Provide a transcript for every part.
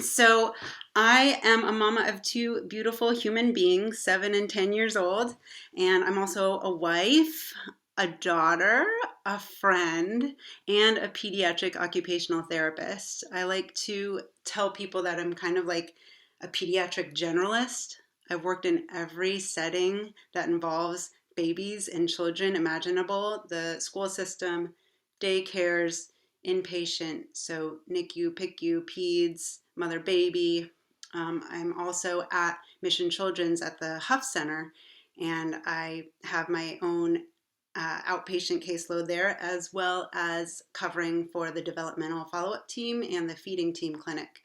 So I am a mama of two beautiful human beings, 7 and 10 years old, and I'm also a wife, a daughter, a friend, and a pediatric occupational therapist. I like to tell people that I'm kind of like a pediatric generalist. I've worked in every setting that involves babies and children imaginable, the school system, daycares, inpatient, so NICU, PICU, PEDS, mother baby. I'm also at Mission Children's at the Huff Center, and I have my own outpatient caseload there, as well as covering for the developmental follow-up team and the feeding team clinic.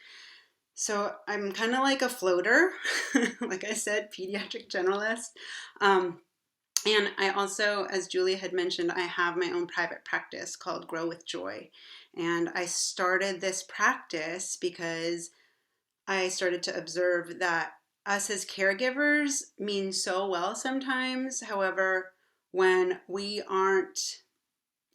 So I'm kind of like a floater, like I said, pediatric generalist. Um, and I also, as Julia had mentioned, I have my own private practice called Grow with Joy. And I started this practice because I started to observe that us as caregivers mean so well sometimes. However, when we aren't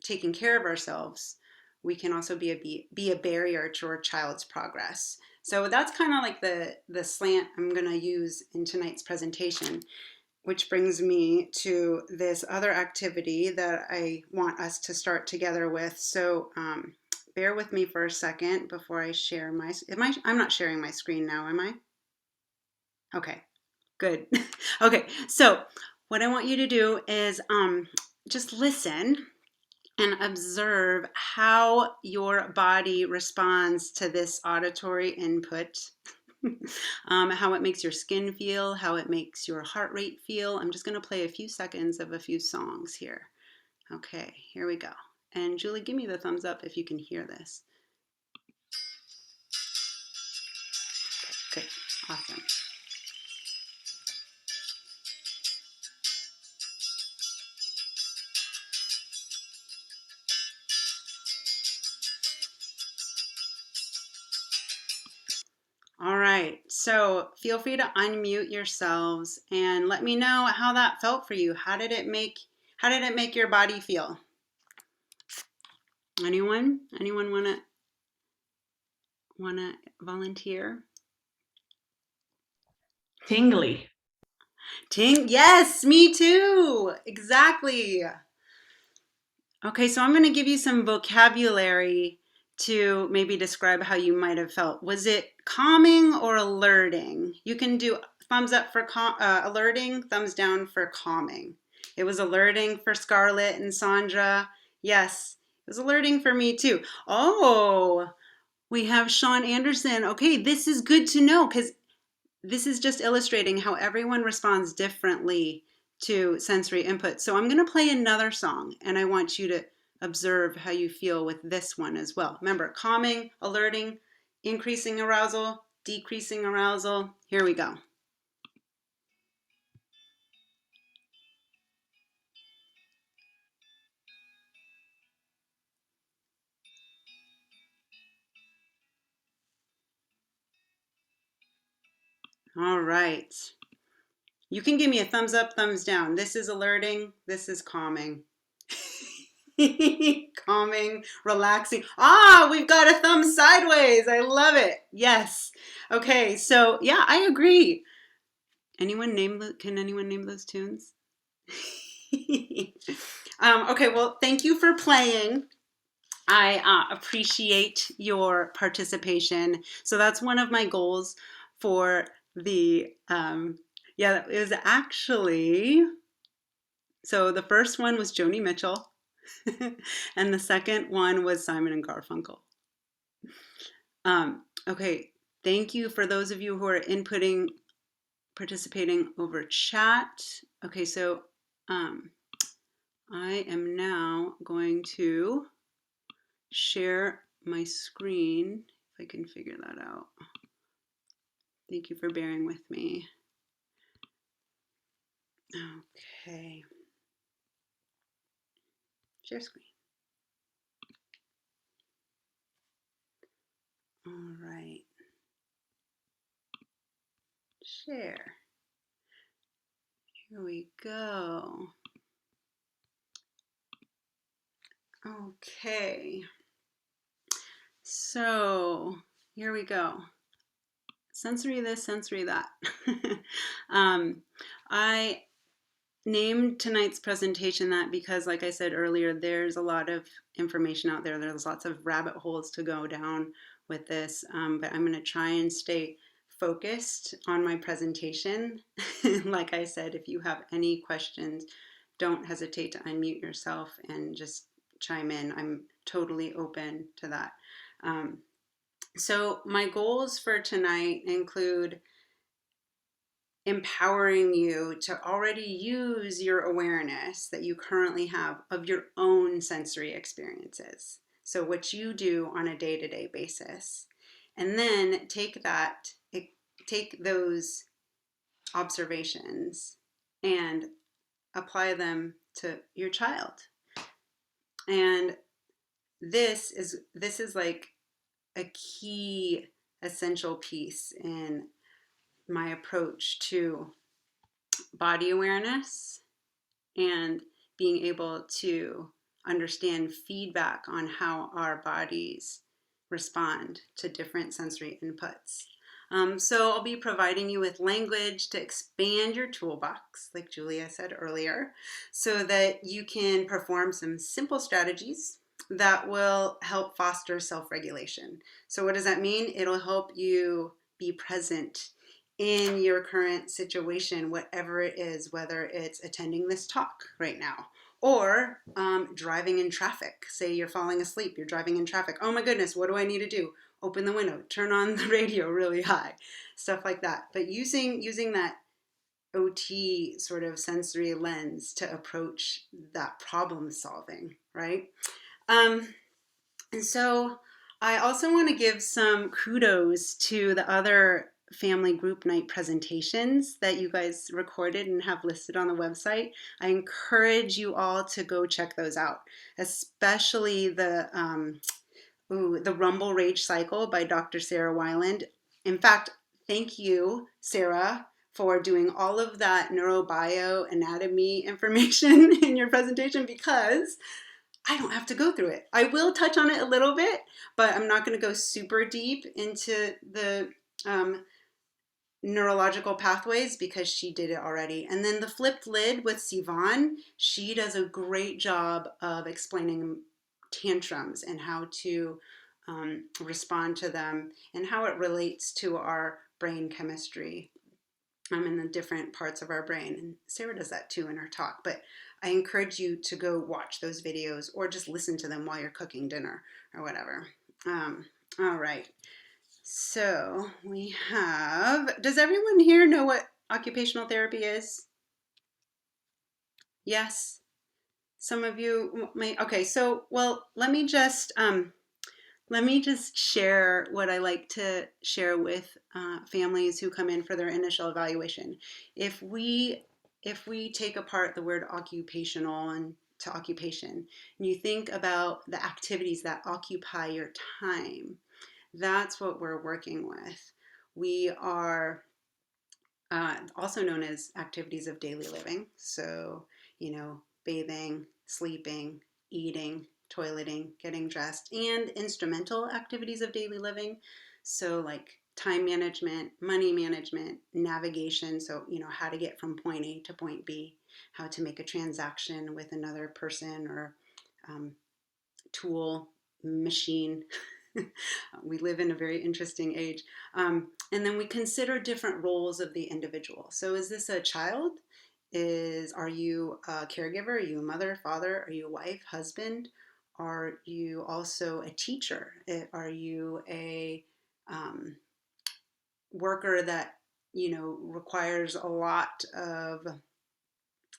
taking care of ourselves, we can also be a barrier to our child's progress. So that's kind of like the slant I'm going to use in tonight's presentation, which brings me to this other activity that I want us to start together with. So bear with me for a second before I share my, I'm not sharing my screen now, am I? Okay, good. Okay, so what I want you to do is just listen and observe how your body responds to this auditory input. How it makes your skin feel, how it makes your heart rate feel. I'm just going to play a few seconds of a few songs here. Okay, here we go. And Julie, give me the thumbs up if you can hear this. Okay, good, awesome. All right, so feel free to unmute yourselves and let me know how that felt for you. How did it make your body feel? Anyone? Anyone wanna volunteer? Tingly. Yes, me too. Exactly. Okay, so I'm going to give you some vocabulary to maybe describe how you might have felt. Was it calming or alerting? You can do thumbs up for alerting, thumbs down for calming. It was alerting for Scarlett and Sandra. Yes, it was alerting for me too. Oh, we have Sean Anderson. Okay, this is good to know because this is just illustrating how everyone responds differently to sensory input. So I'm going to play another song and I want you to observe how you feel with this one as well. Remember, calming, alerting, increasing arousal, decreasing arousal. Here we go. All right. You can give me a thumbs up, thumbs down. This is alerting. This is calming. Calming, relaxing. Ah, we've got a thumb sideways. I love it. Yes. Okay, so yeah, I agree. Can anyone name those tunes? Okay, well, thank you for playing. I appreciate your participation. So that's one of my goals for yeah, it was actually, so the first one was Joni Mitchell. And the second one was Simon and Garfunkel. Okay, thank you for those of you who are inputting, participating over chat. Okay, so I am now going to share my screen, if I can figure that out. Thank you for bearing with me. Okay, share screen. All right, share. Here we go. Okay, so Here we go. Sensory this, sensory that. um, I named tonight's presentation that because, like I said earlier, there's a lot of information out there. There's lots of rabbit holes to go down with this, but I'm going to try and stay focused on my presentation. Like I said, if you have any questions, don't hesitate to unmute yourself and just chime in. I'm totally open to that. So my goals for tonight include empowering you to already use your awareness that you currently have of your own sensory experiences. So what you do on a day-to-day basis. And then take those observations and apply them to your child. And this is like a key essential piece in my approach to body awareness and being able to understand feedback on how our bodies respond to different sensory inputs. So I'll be providing you with language to expand your toolbox, like Julia said earlier, so that you can perform some simple strategies that will help foster self-regulation. So what does that mean? It'll help you be present in your current situation, whatever it is, whether it's attending this talk right now or driving in traffic. Say you're falling asleep, you're driving in traffic. Oh my goodness, what do I need to do? Open the window, turn on the radio really high, stuff like that. But using that OT sort of sensory lens to approach that problem solving, right? And so I also want to give some kudos to the other family group night presentations that you guys recorded and have listed on the website. I encourage you all to go check those out, especially the Rumble Rage Cycle by Dr. Sarah Weiland. In fact, thank you, Sarah, for doing all of that neurobioanatomy information in your presentation, because I don't have to go through it. I will touch on it a little bit, but I'm not going to go super deep into the neurological pathways because she did it already. And then the flipped lid with Sivan, she does a great job of explaining tantrums and how to respond to them and how it relates to our brain chemistry in the different parts of our brain. And Sarah does that too in her talk, but I encourage you to go watch those videos or just listen to them while you're cooking dinner or whatever. All right. So we have, does everyone here know what occupational therapy is? Yes? Some of you may, okay, so, well, let me just share what I like to share with families who come in for their initial evaluation. If we take apart the word occupational and to occupation, and you think about the activities that occupy your time, that's what we're working with. We are also known as activities of daily living. So, bathing, sleeping, eating, toileting, getting dressed, and instrumental activities of daily living. So, like time management, money management, navigation. So, how to get from point A to point B, how to make a transaction with another person or tool, machine. We live in a very interesting age. And then we consider different roles of the individual. So is this a child? Are you a caregiver? Are you a mother, father? Are you a wife, husband? Are you also a teacher? Are you a worker that, requires a lot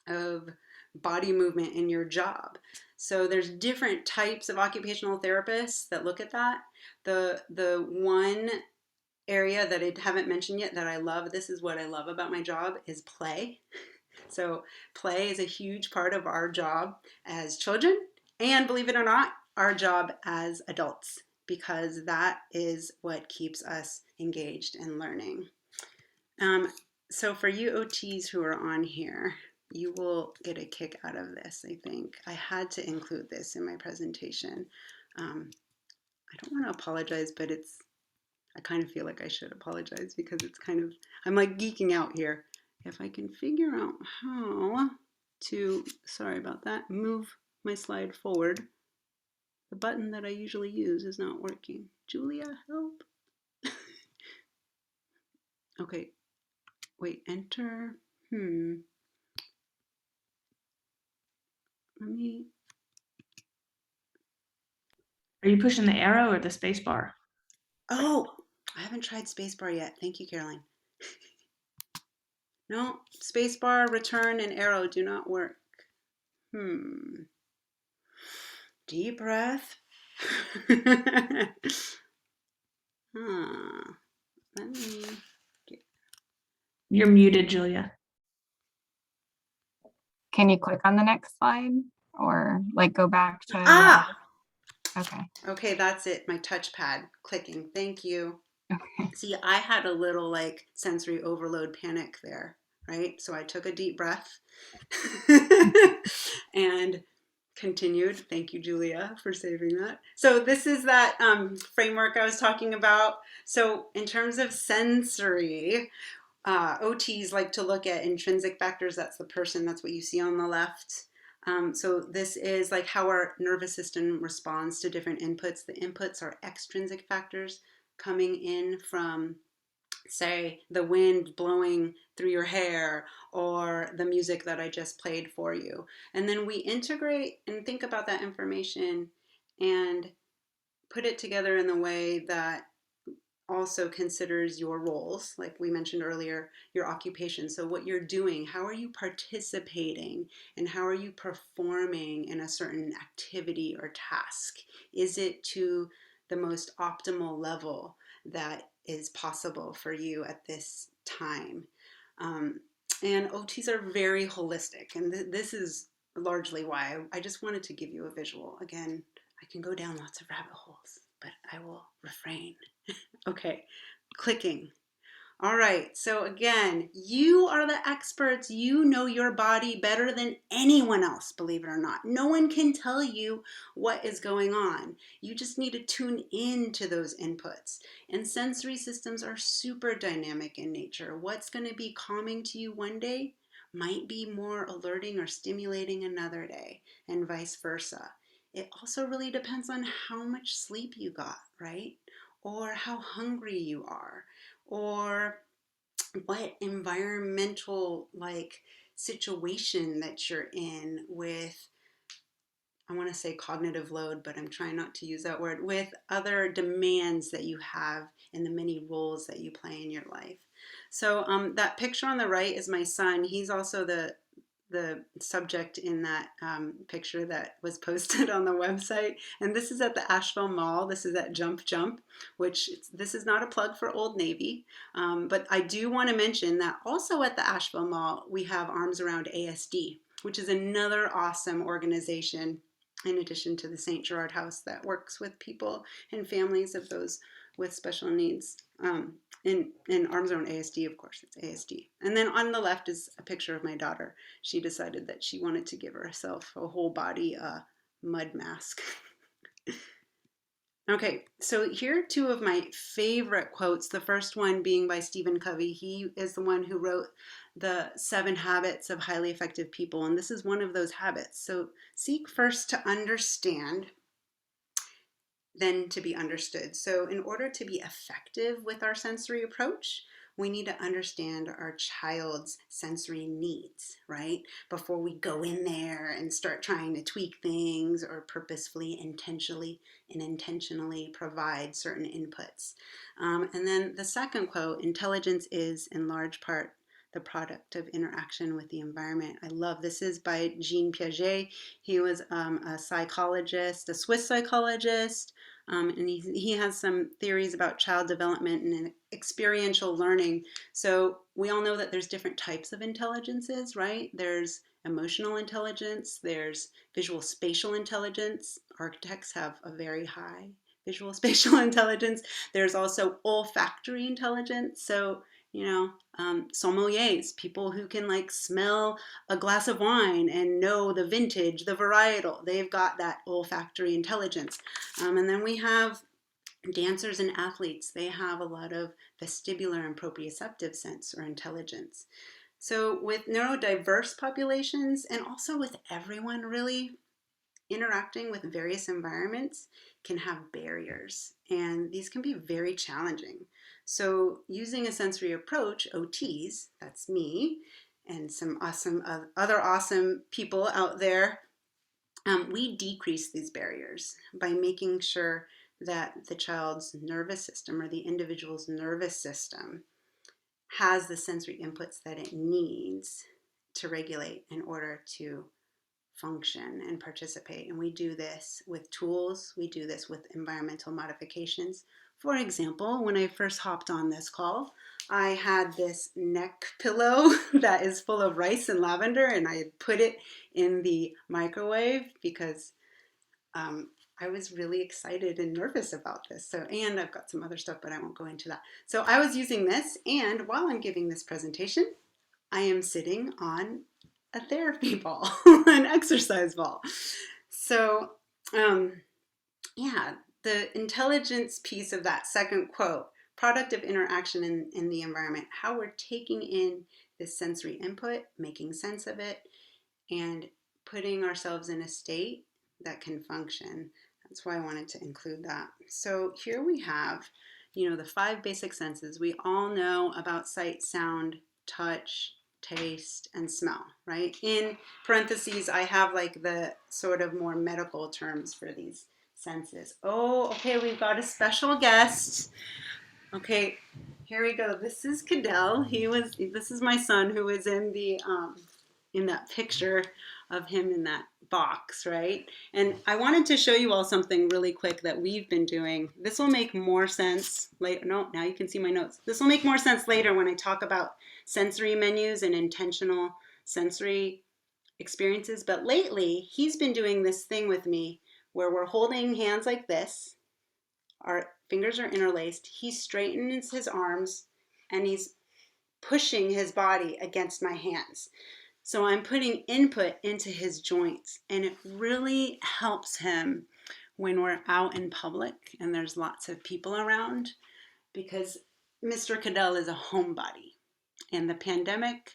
of body movement in your job? So there's different types of occupational therapists that look at that. The one area that I haven't mentioned yet that I love, this is what I love about my job, is play. So play is a huge part of our job as children, and believe it or not, our job as adults, because that is what keeps us engaged in learning. So for you OTs who are on here, you will get a kick out of this, I think. I had to include this in my presentation. I don't want to apologize, but I kind of feel like I should apologize because it's kind of, I'm like geeking out here. If I can figure out how to, sorry about that, move my slide forward. The button that I usually use is not working. Julia, help. Okay, wait, enter. Let me. Are you pushing the arrow or the space bar? Oh, I haven't tried spacebar yet. Thank you, Caroline. No, spacebar, return, and arrow do not work. Deep breath. Let me get. You're muted, Julia. Can you click on the next slide or like go back to Ah! Okay. Okay, that's it. My touchpad clicking. Thank you. Okay. See, I had a little like sensory overload panic there, right? So I took a deep breath and continued. Thank you, Julia, for saving that. So this is that framework I was talking about. So in terms of sensory, OTs like to look at intrinsic factors. That's the person, that's what you see on the left. So this is like how our nervous system responds to different inputs. The inputs are extrinsic factors coming in from, say, the wind blowing through your hair or the music that I just played for you. And then we integrate and think about that information and put it together in the way that also considers your roles, like we mentioned earlier, your occupation. So what you're doing, how are you participating, and how are you performing in a certain activity or task? Is it to the most optimal level that is possible for you at this time? And OTs are very holistic, and this is largely why I just wanted to give you a visual. Again, I can go down lots of rabbit holes, but I will refrain. Okay, clicking. All right, so again, you are the experts. You know your body better than anyone else, believe it or not. No one can tell you what is going on. You just need to tune in to those inputs. And sensory systems are super dynamic in nature. What's going to be calming to you one day might be more alerting or stimulating another day, and vice versa. It also really depends on how much sleep you got, right? Or how hungry you are, or what environmental like situation that you're in with, I want to say cognitive load, but I'm trying not to use that word, with other demands that you have in the many roles that you play in your life. So that picture on the right is my son. He's also the subject in that picture that was posted on the website. And this is at the Asheville Mall. This is at Jump Jump, which this is not a plug for Old Navy. But I do want to mention that also at the Asheville Mall, we have Arms Around ASD, which is another awesome organization in addition to the St. Gerard House that works with people and families of those with special needs. In Arms Around ASD, of course, it's ASD. And then on the left is a picture of my daughter. She decided that she wanted to give herself a whole body mud mask. Okay, so here are two of my favorite quotes. The first one being by Stephen Covey. He is the one who wrote the 7 Habits of Highly Effective People, and this is one of those habits. So seek first to understand, then to be understood. So in order to be effective with our sensory approach, we need to understand our child's sensory needs, right? Before we go in there and start trying to tweak things or purposefully, intentionally provide certain inputs. And then the second quote, intelligence is in large part the product of interaction with the environment. I love this is by Jean Piaget. He was a psychologist, a Swiss psychologist, and he has some theories about child development and experiential learning. So we all know that there's different types of intelligences, right? There's emotional intelligence, there's visual spatial intelligence. Architects have a very high visual spatial intelligence. There's also olfactory intelligence. So, you know, sommeliers, people who can like smell a glass of wine and know the vintage, the varietal. They've got that olfactory intelligence. And then we have Dancers and athletes, they have a lot of vestibular and proprioceptive sense or intelligence. So with neurodiverse populations and also with everyone really, interacting with various environments can have barriers, and these can be very challenging. So using a sensory approach, OTs, that's me, and some awesome other awesome people out there, we decrease these barriers by making sure that the child's nervous system or the individual's nervous system has the sensory inputs that it needs to regulate in order to function and participate. And we do this with tools, we do this with environmental modifications. For example, when I first hopped on this call, I had this neck pillow that is full of rice and lavender, and I had put it in the microwave because I was really excited and nervous about this. So, and I've got some other stuff, but I won't go into that. So I was using this, and while I'm giving this presentation, I am sitting on a therapy ball, an exercise ball. So, yeah, the intelligence piece of that second quote, product of interaction in the environment, how we're taking in this sensory input, making sense of it, and putting ourselves in a state that can function. That's why I wanted to include that. So here we have, the 5 basic senses. We all know about sight, sound, touch, taste, and smell, right? In parentheses, I have like the sort of more medical terms for these senses. Oh, okay, we've got a special guest. Okay, here we go. This is Cadell. This is my son who was in that picture of him in that box, right? And I wanted to show you all something really quick that we've been doing. This will make more sense later. No, now you can see my notes. This will make more sense later when I talk about sensory menus and intentional sensory experiences. But lately, he's been doing this thing with me where we're holding hands like this. Our fingers are interlaced. He straightens his arms and he's pushing his body against my hands. So I'm putting input into his joints, and it really helps him when we're out in public and there's lots of people around, because Mr. Cadell is a homebody, and the pandemic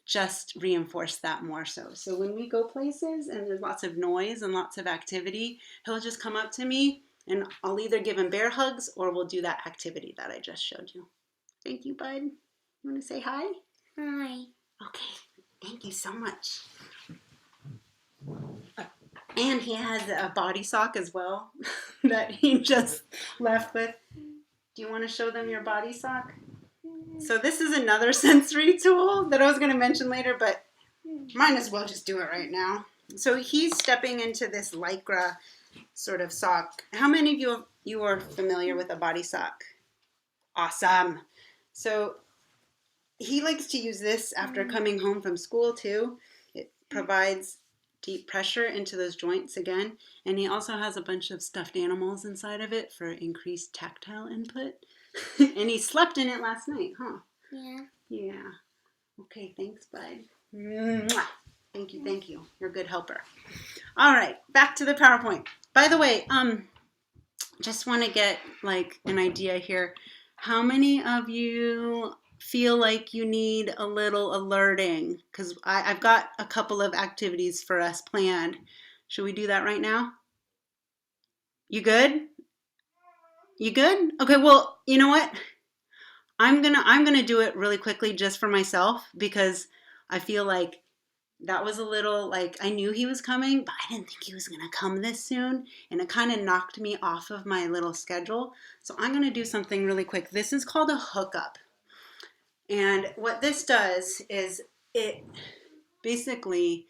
just reinforced that more so. So when we go places and there's lots of noise and lots of activity, he'll just come up to me and I'll either give him bear hugs or we'll do that activity that I just showed you. Thank you, bud. You want to say hi? Hi. Okay. Thank you so much. And he has a body sock as well that he just left with. Do you want to show them your body sock? So this is another sensory tool that I was going to mention later, but might as well just do it right now. So he's stepping into this Lycra sort of sock. How many of you are familiar with a body sock? Awesome. So he likes to use this after coming home from school too. It provides deep pressure into those joints again. And he also has a bunch of stuffed animals inside of it for increased tactile input. And he slept in it last night, huh? Yeah. Yeah. Okay, thanks, bud. Mwah. Thank you. You're a good helper. All right, back to the PowerPoint. By the way, just want to get like an idea here. How many of you feel like you need a little alerting? Because I've got a couple of activities for us planned. Should we do that right now? You good? You good? Okay, well, you know what? I'm gonna do it really quickly just for myself because I feel like that was a little like I knew he was coming, but I didn't think he was gonna come this soon, and it kind of knocked me off of my little schedule. So I'm gonna do something really quick. This is called a hookup. And what this does is it basically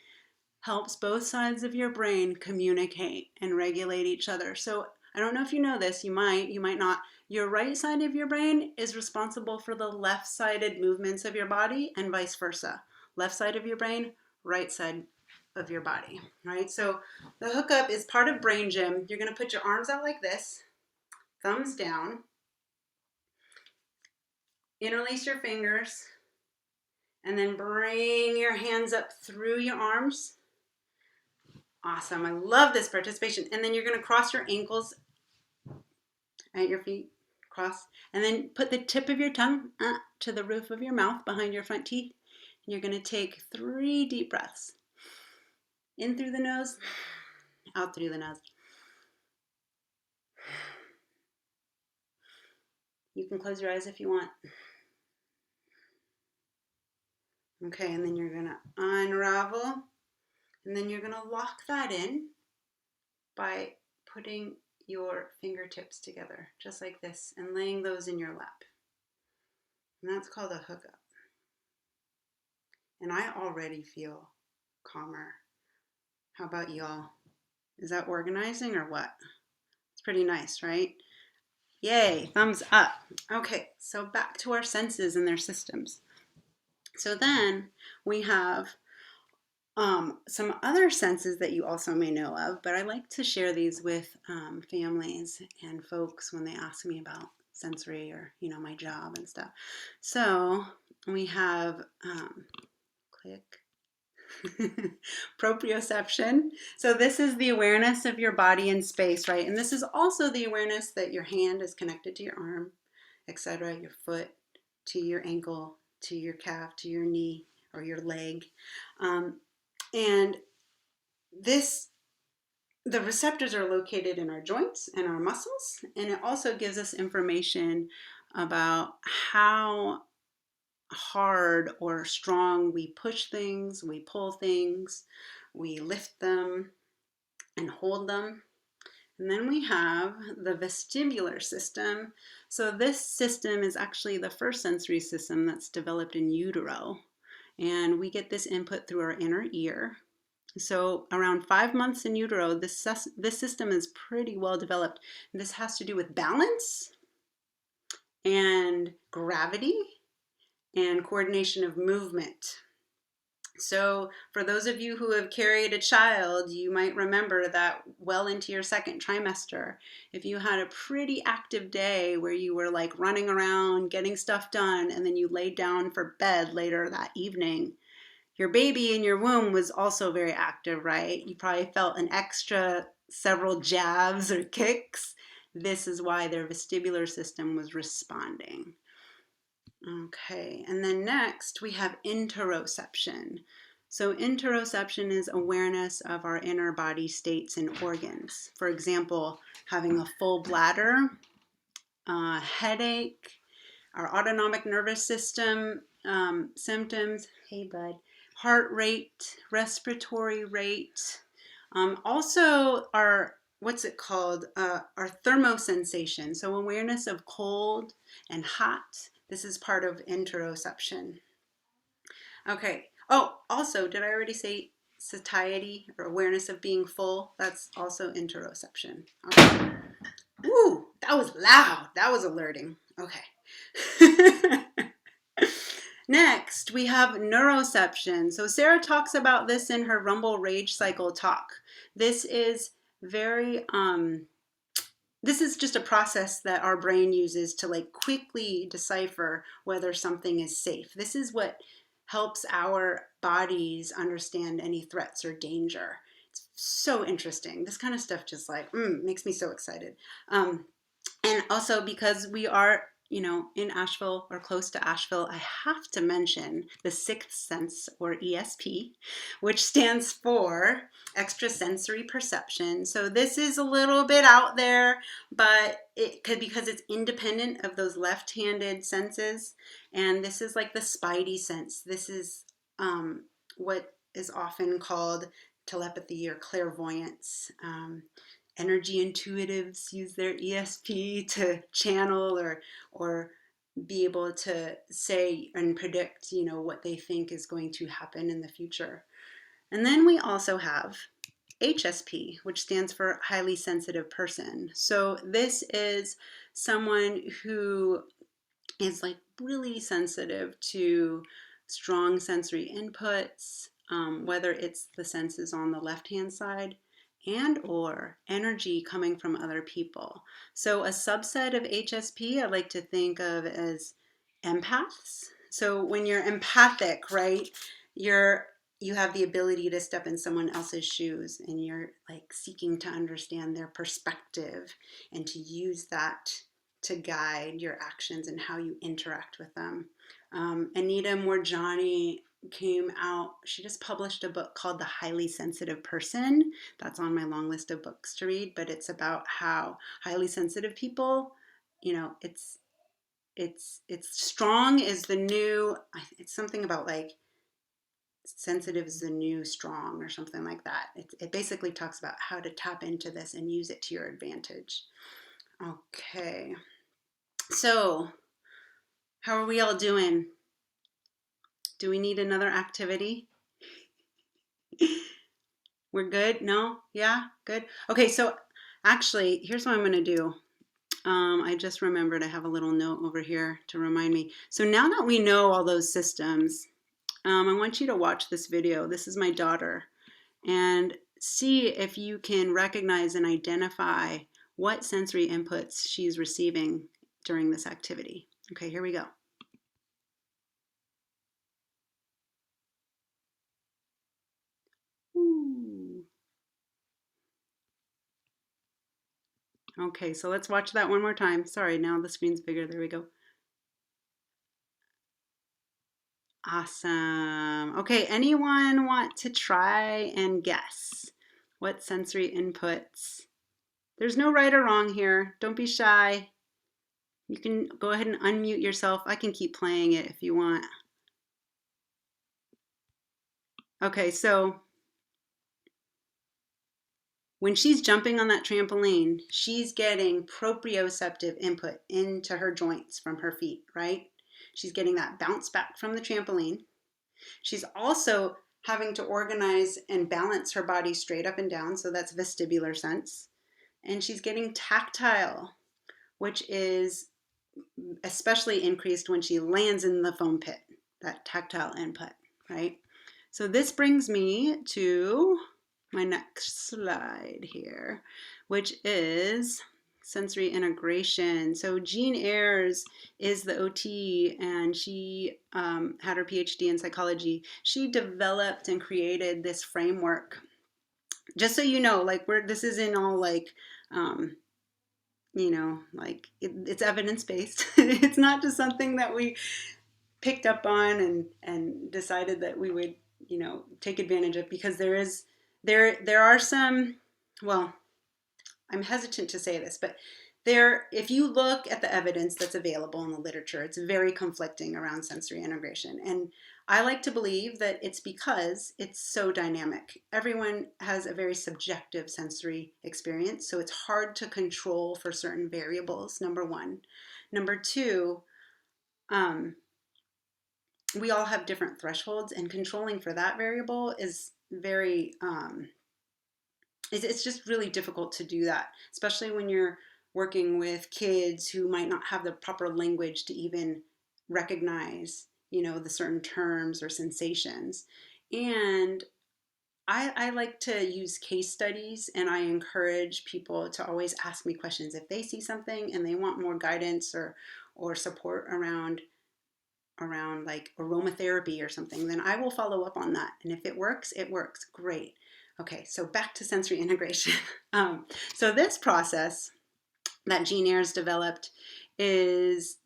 helps both sides of your brain communicate and regulate each other. So I don't know if you know this, you might not. Your right side of your brain is responsible for the left-sided movements of your body and vice versa. Left side of your brain, right side of your body, right? So the hookup is part of brain gym. You're gonna put your arms out like this, thumbs down, interlace your fingers, and then bring your hands up through your arms. Awesome, I love this participation. And then you're gonna cross your ankles at your feet, cross, and then put the tip of your tongue to the roof of your mouth behind your front teeth. And you're going to take 3 deep breaths. In through the nose, out through the nose. You can close your eyes if you want. Okay, and then you're going to unravel, and then you're going to lock that in by putting your fingertips together, just like this, and laying those in your lap. And that's called a hookup. And I already feel calmer. How about y'all? Is that organizing or what? It's pretty nice, right? Yay, thumbs up. Okay, so back to our senses and their systems. So then we have some other senses that you also may know of, but I like to share these with families and folks when they ask me about sensory or, my job and stuff. So we have, click, proprioception. So this is the awareness of your body in space, right? And this is also the awareness that your hand is connected to your arm, etc., your foot to your ankle, to your calf, to your knee or your leg. And the receptors are located in our joints and our muscles, and it also gives us information about how hard or strong we push things, we pull things, we lift them and hold them. And then we have the vestibular system. So this system is actually the first sensory system that's developed in utero. And we get this input through our inner ear. So around 5 months in utero, this system is pretty well developed. This has to do with balance and gravity and coordination of movement. So for those of you who have carried a child, you might remember that well into your second trimester, if you had a pretty active day where you were like running around, getting stuff done, and then you laid down for bed later that evening, your baby in your womb was also very active, right? You probably felt an extra several jabs or kicks. This is why their vestibular system was responding. Okay, and then next we have interoception. So interoception is awareness of our inner body states and organs. For example, having a full bladder, headache, our autonomic nervous system symptoms, hey bud, heart rate, respiratory rate, also our, what's it called, our thermosensation, so awareness of cold and hot. This is part of interoception. Okay, oh, also, did I already say satiety or awareness of being full? That's also interoception. Okay. Ooh, that was loud. That was alerting. Okay. Next, we have neuroception. So Sarah talks about this in her Rumble Rage Cycle talk. This is very, this is just a process that our brain uses to like quickly decipher whether something is safe. This is what helps our bodies understand any threats or danger. It's so interesting. This kind of stuff just like makes me so excited. And also because we are, in Asheville or close to Asheville, I have to mention the sixth sense, or ESP, which stands for extrasensory perception. So this is a little bit out there, but it could, because it's independent of those left-handed senses. And this is like the spidey sense. This is what is often called telepathy or clairvoyance. Energy intuitives use their ESP to channel or be able to say and predict, what they think is going to happen in the future. And then we also have HSP, which stands for highly sensitive person. So this is someone who is like really sensitive to strong sensory inputs, whether it's the senses on the left-hand side and or energy coming from other people. So a subset of HSP I like to think of as empaths. So when you're empathic, right, you're you have the ability to step in someone else's shoes and you're like seeking to understand their perspective and to use that to guide your actions and how you interact with them. Anita Morjani came out, she just published a book called The Highly Sensitive Person. That's on my long list of books to read, but it's about how highly sensitive people, you know, it's strong is the new, it's something about like sensitive is the new strong or something like that. It basically talks about how to tap into this and use it to your advantage. Okay, so how are we all doing? Do we need another activity? We're good? No? Yeah? Good? Okay, so actually, here's what I'm going to do. I just remembered I have a little note over here to remind me. So now that we know all those systems, I want you to watch this video. This is my daughter. And see if you can recognize and identify what sensory inputs she's receiving during this activity. Okay, here we go. Ooh. Okay, so let's watch that one more time. Sorry, now the screen's bigger. There we go. Awesome. Okay, anyone want to try and guess what sensory inputs? There's no right or wrong here. Don't be shy. You can go ahead and unmute yourself. I can keep playing it if you want. Okay, so when she's jumping on that trampoline, she's getting proprioceptive input into her joints from her feet, right? She's getting that bounce back from the trampoline. She's also having to organize and balance her body straight up and down, so that's vestibular sense. And she's getting tactile, which is especially increased when she lands in the foam pit, that tactile input, right? So this brings me to my next slide here, which is sensory integration. So Jean Ayres is the OT, and she had her PhD in psychology. She developed and created this framework. Just so you know, like this isn't all like, you know, like it's evidence-based. It's not just something that we picked up on and decided that we would, you know, take advantage of, because there are some, well, I'm hesitant to say this, but if you look at the evidence that's available in the literature, it's very conflicting around sensory integration. And I like to believe that it's because it's so dynamic. Everyone has a very subjective sensory experience, so it's hard to control for certain variables, number one. Number two, we all have different thresholds, and controlling for that variable is very, it's just really difficult to do that, especially when you're working with kids who might not have the proper language to even recognize, you know, the certain terms or sensations. And I like to use case studies, and I encourage people to always ask me questions if they see something and they want more guidance or support around like aromatherapy or something, then I will follow up on that. And if it works, it works. Great. Okay, so back to sensory integration. So this process that Jean Ayres developed is,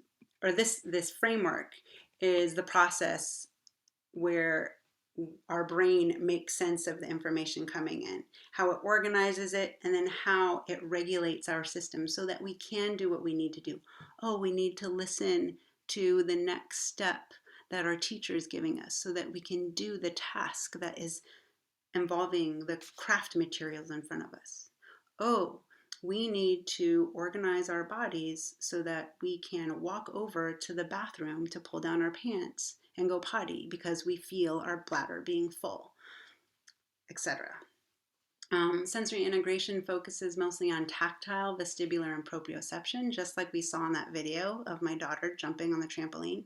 or this framework is the process where our brain makes sense of the information coming in, how it organizes it, and then how it regulates our system so that we can do what we need to do. Oh, we need to listen to the next step that our teacher is giving us so that we can do the task that is involving the craft materials in front of us. Oh, we need to organize our bodies so that we can walk over to the bathroom to pull down our pants and go potty because we feel our bladder being full, etc. Sensory integration focuses mostly on tactile, vestibular, and proprioception, just like we saw in that video of my daughter jumping on the trampoline.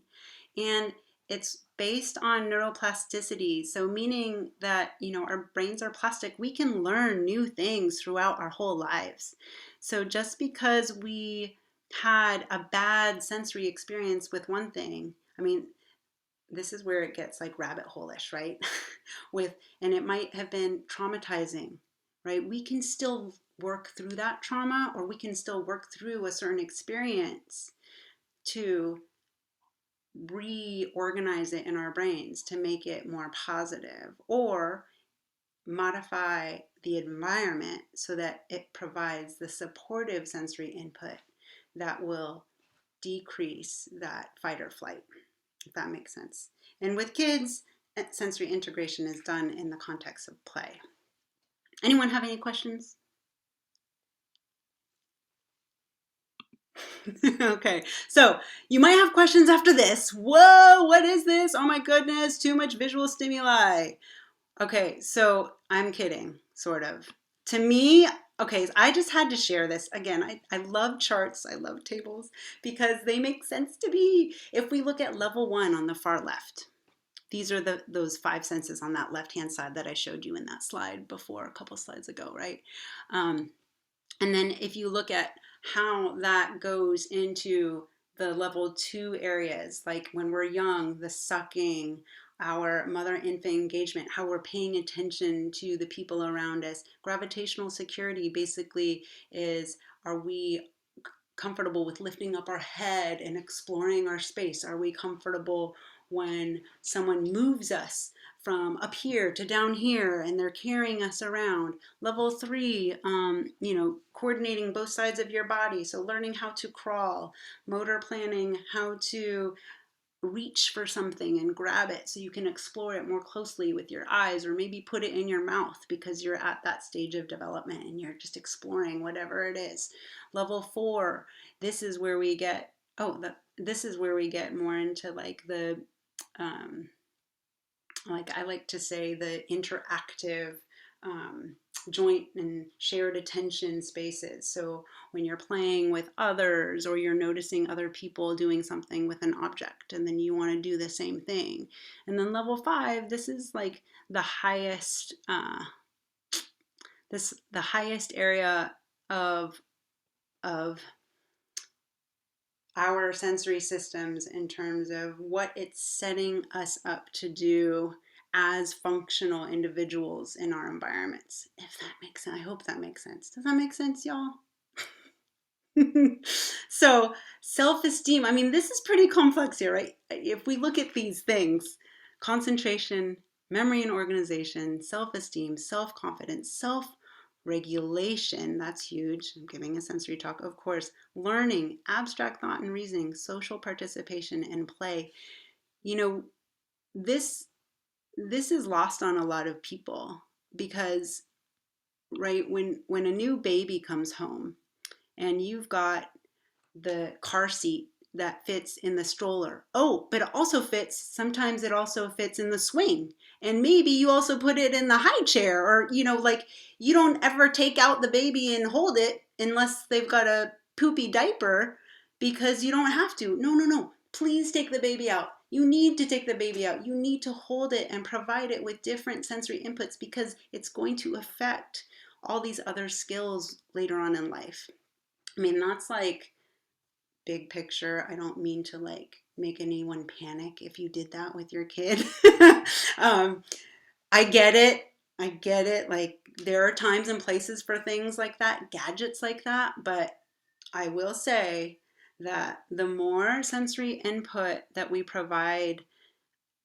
And it's based on neuroplasticity, so meaning that, you know, our brains are plastic. We can learn new things throughout our whole lives. So just because we had a bad sensory experience with one thing, I mean, this is where it gets like rabbit hole-ish, right? And it might have been traumatizing, right? We can still work through that trauma, or we can still work through a certain experience to reorganize it in our brains to make it more positive, or modify the environment so that it provides the supportive sensory input that will decrease that fight or flight, if that makes sense. And with kids, sensory integration is done in the context of play. Anyone have any questions? Okay, so you might have questions after this. Whoa, what is this? Oh my goodness, too much visual stimuli. Okay, so I'm kidding, sort of. To me, okay, I just had to share this. Again, I love charts, I love tables, because they make sense to me. If we look at level 1 on the far left, these are those 5 senses on that left-hand side that I showed you in that slide before, a couple slides ago, right? And then if you look at how that goes into the level 2 areas, like when we're young, the sucking, our mother-infant engagement, how we're paying attention to the people around us. Gravitational security basically is, are we comfortable with lifting up our head and exploring our space? Are we comfortable when someone moves us from up here to down here and they're carrying us around? Level 3, coordinating both sides of your body. So learning how to crawl, motor planning, how to reach for something and grab it so you can explore it more closely with your eyes, or maybe put it in your mouth because you're at that stage of development and you're just exploring whatever it is. Level 4, this is where we get this is where we get more into like the like I like to say the interactive joint and shared attention spaces. So when you're playing with others, or you're noticing other people doing something with an object and then you want to do the same thing. And then level 5, this is like the highest the highest area of our sensory systems in terms of what it's setting us up to do as functional individuals in our environments. If that makes sense, I hope that makes sense. Does that make sense, y'all? So self-esteem, I mean, this is pretty complex here, right? If we look at these things, concentration, memory and organization, self-esteem, self-confidence, self-regulation, that's huge. I'm giving a sensory talk, of course. Learning, abstract thought and reasoning, social participation, and play. You know, this is lost on a lot of people because, right, when a new baby comes home and you've got the car seat that fits in the stroller. Oh, but it also fits, sometimes it also fits in the swing. And maybe you also put it in the high chair, or, like you don't ever take out the baby and hold it unless they've got a poopy diaper, because you don't have to. No, no, no. Please take the baby out. You need to take the baby out. You need to hold it and provide it with different sensory inputs, because it's going to affect all these other skills later on in life. I mean, that's like big picture. I don't mean to like make anyone panic if you did that with your kid. I get it. I get it. Like there are times and places for things like that, gadgets like that. But I will say that the more sensory input that we provide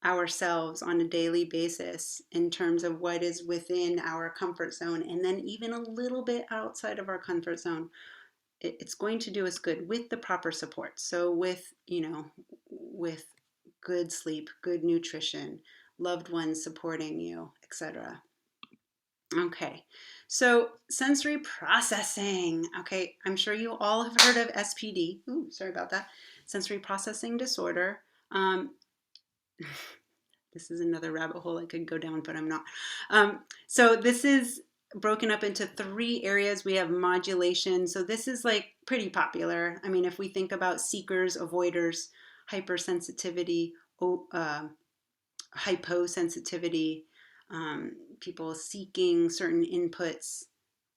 ourselves on a daily basis in terms of what is within our comfort zone, and then even a little bit outside of our comfort zone, it's going to do us good with the proper support. So with, with good sleep, good nutrition, loved ones supporting you, etc. Okay, so sensory processing. Okay, I'm sure you all have heard of SPD. Ooh, sorry about that. Sensory processing disorder. This is another rabbit hole I could go down, but I'm not. So this is broken up into 3 areas. We have modulation. So this is like pretty popular. I mean, if we think about seekers, avoiders, hypersensitivity, hyposensitivity, people seeking certain inputs.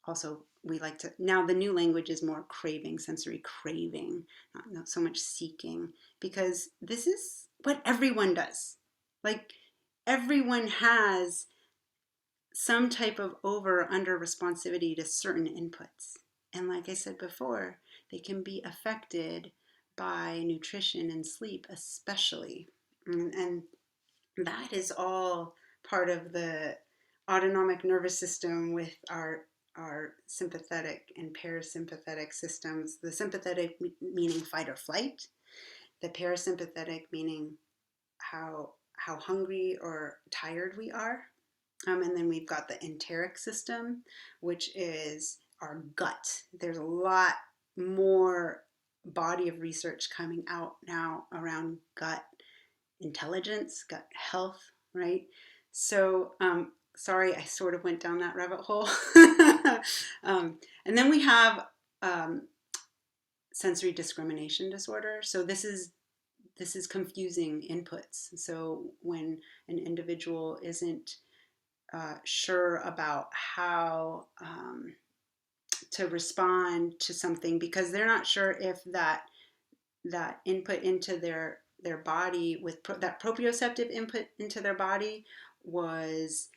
Also, we like to, now the new language is more craving, sensory craving, not so much seeking, because this is but everyone does. Like everyone has some type of over or under responsivity to certain inputs. And like I said before, they can be affected by nutrition and sleep, especially. And that is all part of the autonomic nervous system with our sympathetic and parasympathetic systems. The sympathetic meaning fight or flight, the parasympathetic meaning how hungry or tired we are. And then we've got the enteric system, which is our gut. There's a lot more body of research coming out now around gut intelligence, gut health, right? So, sorry, I sort of went down that rabbit hole. And then we have sensory discrimination disorder. So this is confusing inputs. So when an individual isn't sure about how to respond to something because they're not sure if that input into their body with that proprioceptive input into their body was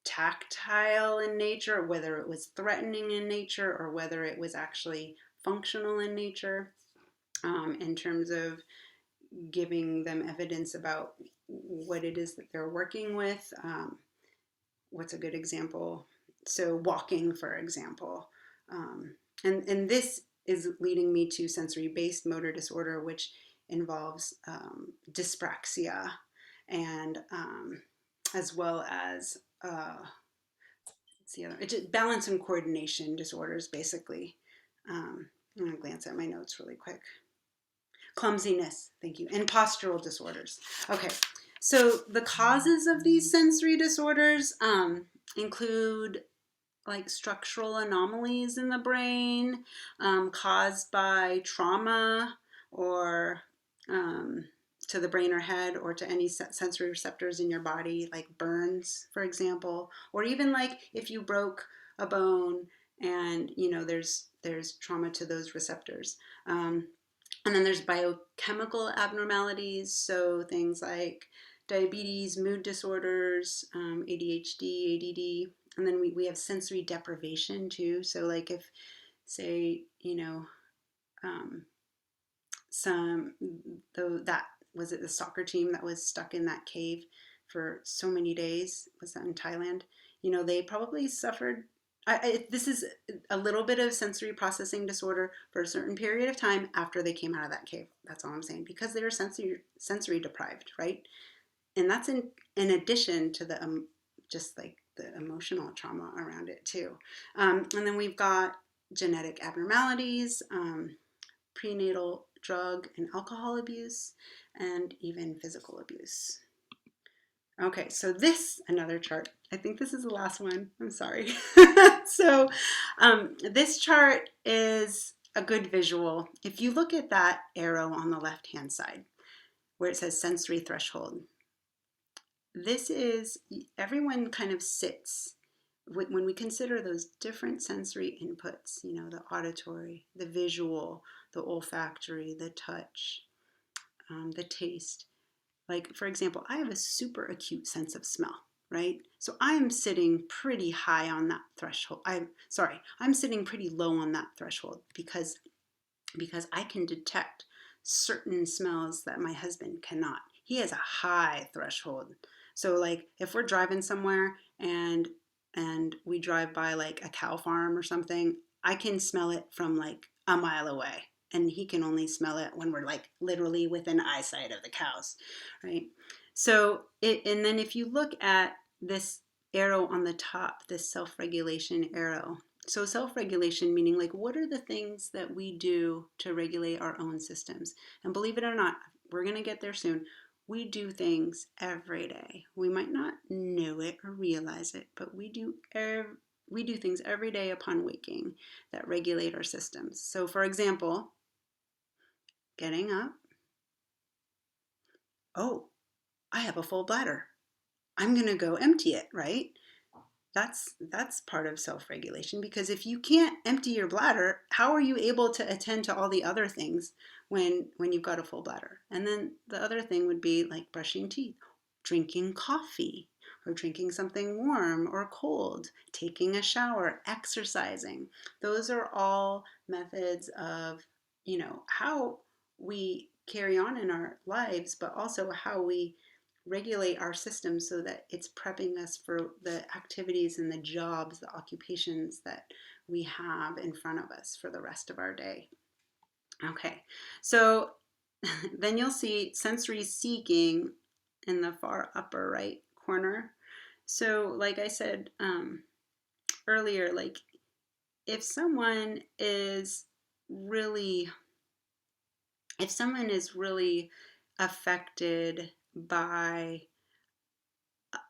tactile in nature, whether it was threatening in nature, or whether it was actually functional in nature, in terms of giving them evidence about what it is that they're working with. What's a good example? So walking, for example. And this is leading me to sensory-based motor disorder, which involves dyspraxia and as well as balance and coordination disorders, basically. I'm going to glance at my notes really quick. Clumsiness, thank you, and postural disorders. Okay, so the causes of these sensory disorders include like structural anomalies in the brain caused by trauma or to the brain or head or to any sensory receptors in your body, like burns, for example, or even like if you broke a bone and there's trauma to those receptors. And then there's biochemical abnormalities, so things like diabetes, mood disorders, ADHD, ADD. And then we have sensory deprivation too. So like if, say, that was it the soccer team that was stuck in that cave for so many days, was that in Thailand? They probably suffered. This is a little bit of sensory processing disorder for a certain period of time after they came out of that cave. That's all I'm saying, because they were sensory deprived, right? And that's in addition to the just like the emotional trauma around it too. And then we've got genetic abnormalities, prenatal drug and alcohol abuse, and even physical abuse. Okay, so another chart. I think this is the last one. I'm sorry. So this chart is a good visual. If you look at that arrow on the left-hand side where it says sensory threshold, everyone kind of sits when we consider those different sensory inputs, the auditory, the visual, the olfactory, the touch, the taste. Like, for example, I have a super acute sense of smell, right? So I'm sitting pretty high on that threshold. I'm sitting pretty low on that threshold because I can detect certain smells that my husband cannot. He has a high threshold. So like if we're driving somewhere and we drive by like a cow farm or something, I can smell it from like a mile away. And he can only smell it when we're like literally within eyesight of the cows, right? So and then if you look at this arrow on the top, this self-regulation arrow. So self-regulation meaning like what are the things that we do to regulate our own systems? And believe it or not, we're going to get there soon. We do things every day. We might not know it or realize it, but we do things every day upon waking that regulate our systems. So for example, getting up. Oh, I have a full bladder. I'm going to go empty it, right? That's part of self-regulation, because if you can't empty your bladder, how are you able to attend to all the other things when you've got a full bladder. And then the other thing would be like brushing teeth, drinking coffee, or drinking something warm or cold, taking a shower, exercising. Those are all methods of, how we carry on in our lives, but also how we regulate our system so that it's prepping us for the activities and the jobs, the occupations that we have in front of us for the rest of our day. Okay, so then you'll see sensory seeking in the far upper right corner. So, like I said earlier, like if someone is really, if someone is really affected by,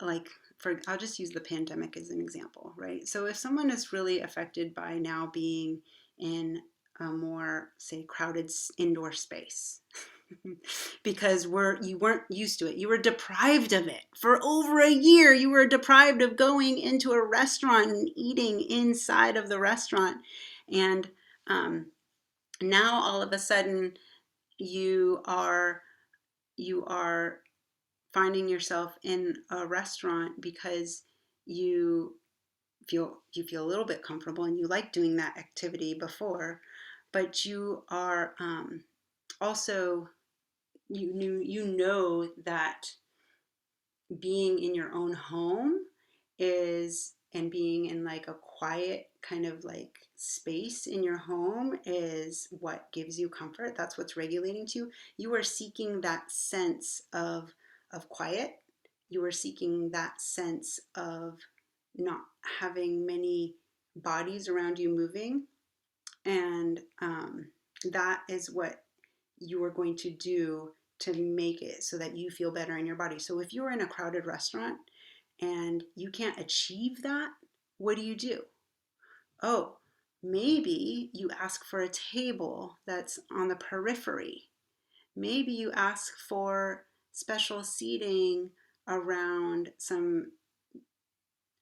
like, I'll just use the pandemic as an example, right? So if someone is really affected by now being in a more, say, crowded indoor space, because you weren't used to it. You were deprived of it. For over a year, you were deprived of going into a restaurant and eating inside of the restaurant. And now all of a sudden you are finding yourself in a restaurant because you you feel a little bit comfortable and you like doing that activity before, but you are also you know that being in your own home is, and being in like a quiet kind of like space in your home is what gives you comfort. That's what's regulating to you. You are seeking that sense of quiet. You are seeking that sense of not having many bodies around you moving, and that is what you are going to do to make it so that you feel better in your body. So if you're in a crowded restaurant and you can't achieve that, what do? Oh, maybe you ask for a table that's on the periphery. Maybe you ask for special seating around some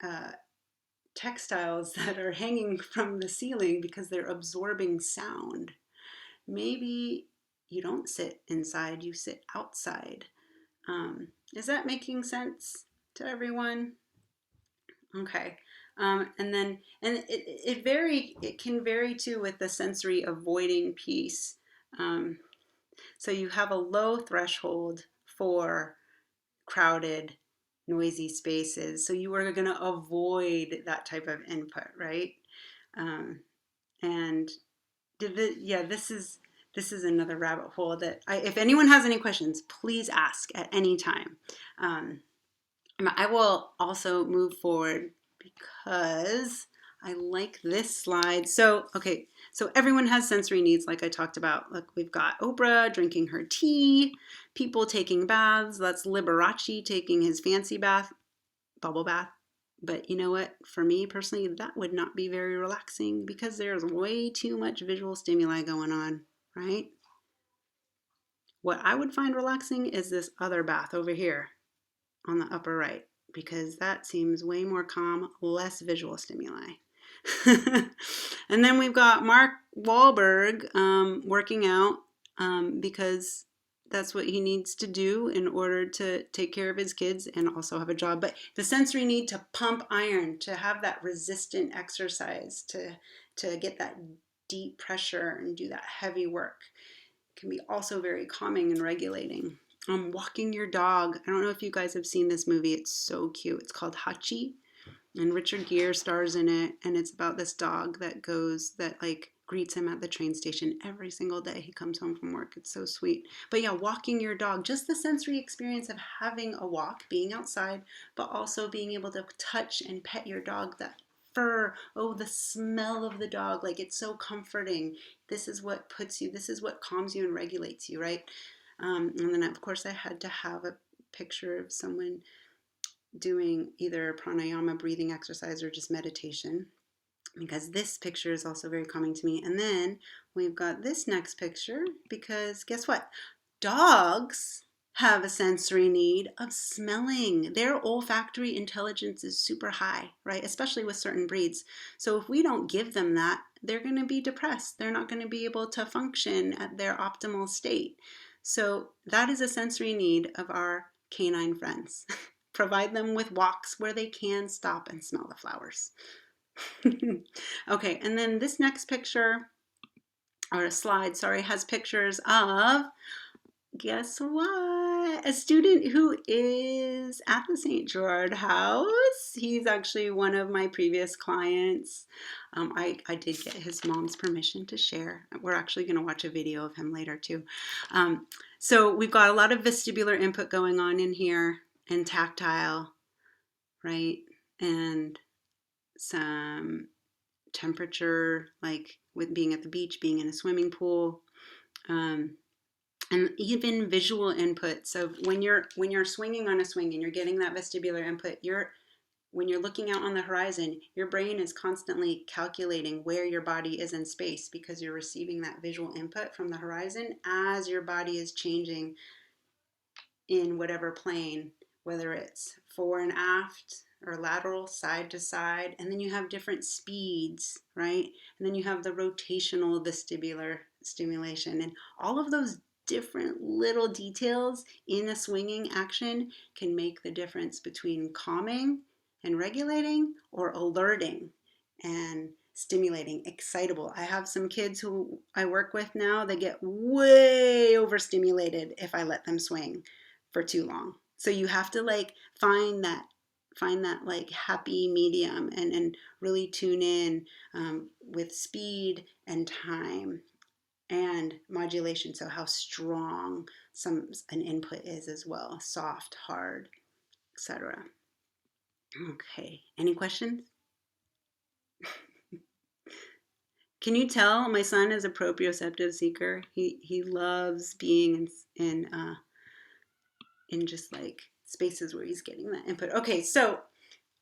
uh, textiles that are hanging from the ceiling because they're absorbing sound. Maybe you don't sit inside, you sit outside. Is that making sense to everyone? Okay. And it can vary too with the sensory avoiding piece. Um, so you have a low threshold for crowded, noisy spaces. So you are going to avoid that type of input, right? Um, and yeah, this is another rabbit hole that if anyone has any questions, please ask at any time. Um, I will also move forward because I like this slide. So, okay, so everyone has sensory needs, like I talked about. Look, we've got Oprah drinking her tea, people taking baths. That's Liberace taking his fancy bath, bubble bath. But you know what? For me personally, that would not be very relaxing because there's way too much visual stimuli going on, right? What I would find relaxing is this other bath over here on the upper right, because that seems way more calm, less visual stimuli. And then we've got Mark Wahlberg working out because that's what he needs to do in order to take care of his kids and also have a job. But the sensory need to pump iron, to have that resistant exercise, to get that deep pressure and do that heavy work can be also very calming and regulating. Walking your dog. I don't know if you guys have seen this movie. It's so cute. It's called Hachi, and Richard Gere stars in it. And it's about this dog that like greets him at the train station every single day he comes home from work. It's so sweet. But yeah, walking your dog, just the sensory experience of having a walk, being outside, but also being able to touch and pet your dog, that fur, oh, the smell of the dog, like it's so comforting. This is what calms you and regulates you, right? And then of course I had to have a picture of someone doing either pranayama, breathing exercise, or just meditation, because this picture is also very calming to me. And then we've got this next picture because guess what? Dogs have a sensory need of smelling. Their olfactory intelligence is super high, right? Especially with certain breeds. So if we don't give them that, they're going to be depressed. They're not going to be able to function at their optimal state. So that is a sensory need of our canine friends. Provide them with walks where they can stop and smell the flowers. Okay, and then this next picture, or a slide, sorry, has pictures of, guess what? A student who is at the St. Gerard House. He's actually one of my previous clients. I did get his mom's permission to share. We're actually going to watch a video of him later too. So we've got a lot of vestibular input going on in here and tactile, right? And some temperature, like with being at the beach, being in a swimming pool. And even visual inputs of when you're swinging on a swing and you're getting that vestibular input, when you're looking out on the horizon, your brain is constantly calculating where your body is in space because you're receiving that visual input from the horizon as your body is changing in whatever plane, whether it's fore and aft or lateral, side to side. And then you have different speeds, right? And then you have the rotational vestibular stimulation. And all of those different little details in a swinging action can make the difference between calming and regulating, or alerting and stimulating, excitable. I have some kids who I work with now, they get way overstimulated if I let them swing for too long. So you have to like find that like happy medium, and really tune in with speed and time and modulation. So how strong an input is as well, soft, hard, etc. Okay, any questions? Can you tell my son is a proprioceptive seeker? He loves being in just like spaces where he's getting that input. Okay, so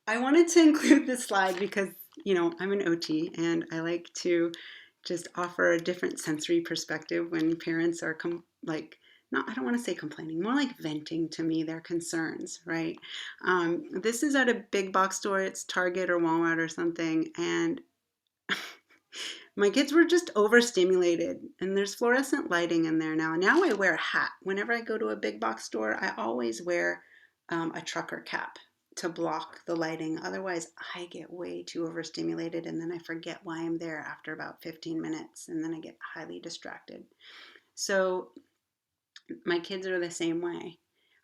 I wanted to include this slide because, I'm an OT and I like to just offer a different sensory perspective when parents are I don't want to say complaining, more like venting to me their concerns, right? This is at a big box store, it's Target or Walmart or something, and my kids were just overstimulated, and there's fluorescent lighting in there now. Now I wear a hat. Whenever I go to a big box store, I always wear a trucker cap to block the lighting. Otherwise, I get way too overstimulated, and then I forget why I'm there after about 15 minutes, and then I get highly distracted. So my kids are the same way.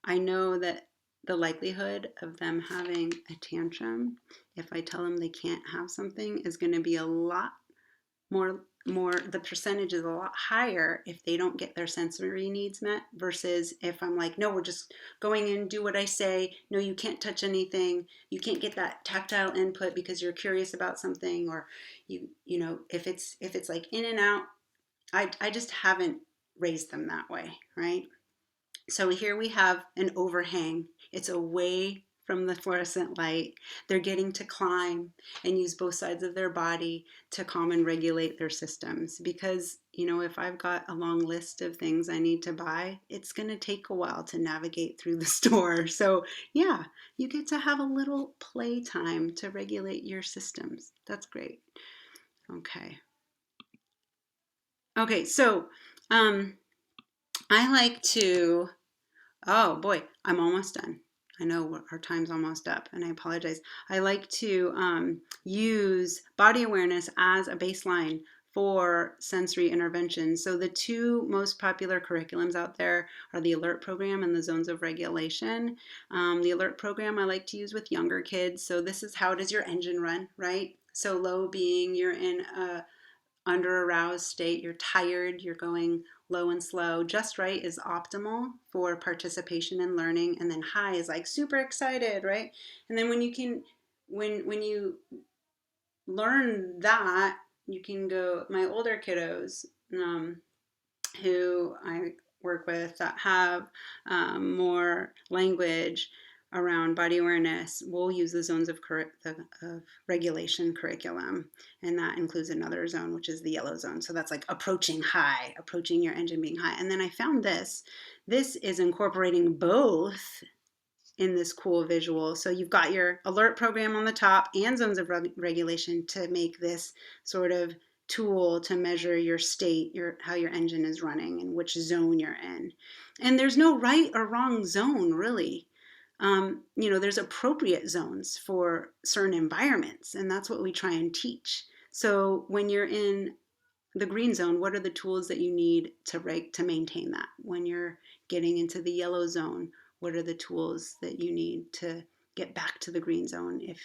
I know that the likelihood of them having a tantrum, if I tell them they can't have something, is going to be a lot more the percentage is a lot higher if they don't get their sensory needs met versus if I'm like, no, we're just going in, do what I say. No, you can't touch anything. You can't get that tactile input because you're curious about something, or if it's like in and out. I just haven't raised them that way, right? So here we have an overhang. It's away from the fluorescent light. They're getting to climb and use both sides of their body to calm and regulate their systems. Because, if I've got a long list of things I need to buy, it's going to take a while to navigate through the store. So, yeah, you get to have a little playtime to regulate your systems. That's great. Okay. Okay, so I like to. Oh boy, I'm almost done. I know our time's almost up, and I apologize. I like to use body awareness as a baseline for sensory intervention. So the two most popular curriculums out there are the alert program and the zones of regulation. The alert program I like to use with younger kids. So this is how does your engine run, right? So low being you're in a under aroused state, you're tired, you're going low and slow. Just right is optimal for participation and learning, and then high is like super excited, right? And then when you learn that, you can go. My older kiddos, who I work with that have more language, around body awareness, we'll use the zones of regulation curriculum, and that includes another zone, which is the yellow zone. So that's like approaching high, approaching your engine being high. And then I found this. This is incorporating both in this cool visual. So you've got your alert program on the top and zones of regulation to make this sort of tool to measure your state, how your engine is running and which zone you're in. And there's no right or wrong zone, really. There's appropriate zones for certain environments, and that's what we try and teach. So when you're in the green zone, what are the tools that you need to maintain that? When you're getting into the yellow zone, what are the tools that you need to get back to the green zone if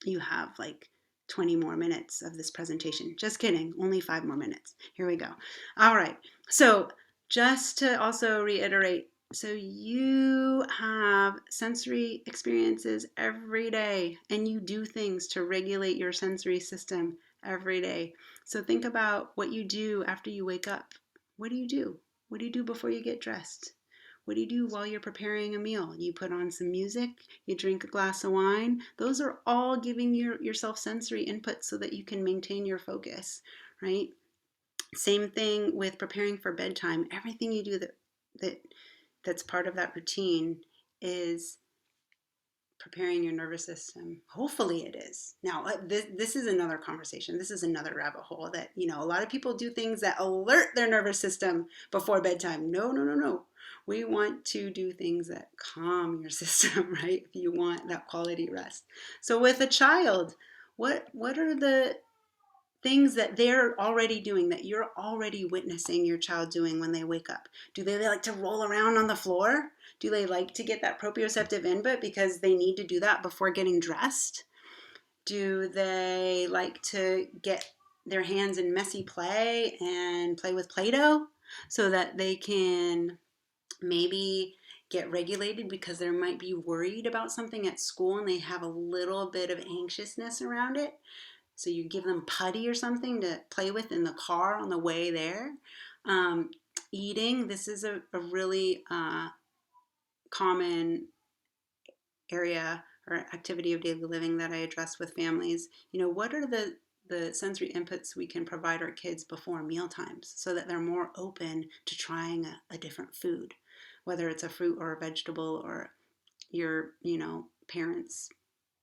you have like 20 more minutes of this presentation? Just kidding, only 5 more minutes. Here we go. All right, so just to also reiterate, so you have sensory experiences every day, and you do things to regulate your sensory system every day. So think about what you do after you wake up. What do you do? What do you do before you get dressed? What do you do while you're preparing a meal? You put on some music, you drink a glass of wine. Those are all giving yourself sensory input so that you can maintain your focus, right? Same thing with preparing for bedtime. Everything you do that's part of that routine is preparing your nervous system. Hopefully it is. Now, this is another conversation. This is another rabbit hole that, a lot of people do things that alert their nervous system before bedtime. No, no, no, no. We want to do things that calm your system, right? If you want that quality rest. So with a child, what are the things that they're already doing, that you're already witnessing your child doing when they wake up? Do they like to roll around on the floor? Do they like to get that proprioceptive input because they need to do that before getting dressed? Do they like to get their hands in messy play and play with Play-Doh so that they can maybe get regulated because they might be worried about something at school and they have a little bit of anxiousness around it? So you give them putty or something to play with in the car on the way there. Eating, this is a really common area or activity of daily living that I address with families. What are the sensory inputs we can provide our kids before meal times so that they're more open to trying a different food, whether it's a fruit or a vegetable or your, parents'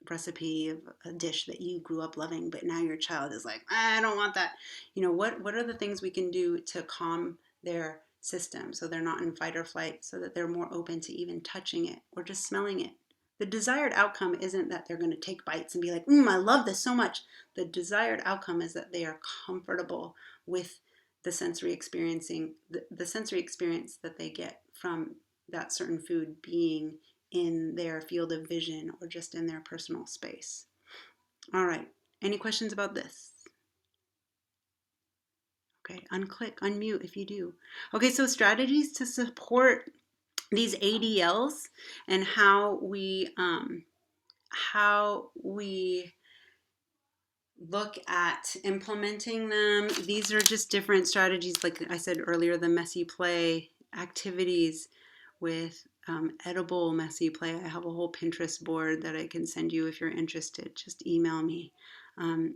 recipe of a dish that you grew up loving, but now your child is like, I don't want that. What are the things we can do to calm their system so they're not in fight or flight, so that they're more open to even touching it or just smelling it? The desired outcome isn't that they're going to take bites and be like, I love this so much. The desired outcome is that they are comfortable with the sensory experiencing, the sensory experience that they get from that certain food being in their field of vision or just in their personal space. All right, any questions about this? Okay, unclick, unmute if you do. Okay, so strategies to support these ADLs and how we look at implementing them. These are just different strategies, like I said earlier, the messy play activities with edible messy play. I have a whole Pinterest board that I can send you if you're interested. Just email me.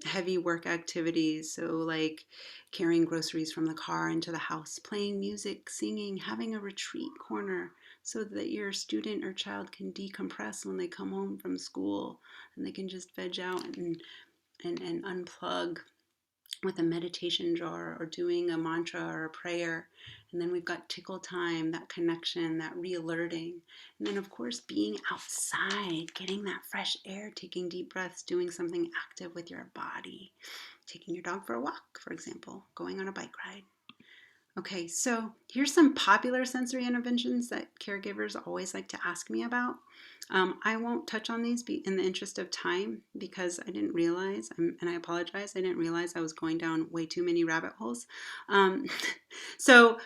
Heavy work activities, so like carrying groceries from the car into the house, playing music, singing, having a retreat corner so that your student or child can decompress when they come home from school and they can just veg out and unplug with a meditation jar or doing a mantra or a prayer. And then we've got tickle time, that connection, that re-alerting. And then of course being outside, getting that fresh air, taking deep breaths, doing something active with your body, taking your dog for a walk, for example, going on a bike ride. Okay, so here's some popular sensory interventions that caregivers always like to ask me about. I won't touch on these in the interest of time because I didn't realize, and I apologize, I didn't realize I was going down way too many rabbit holes. So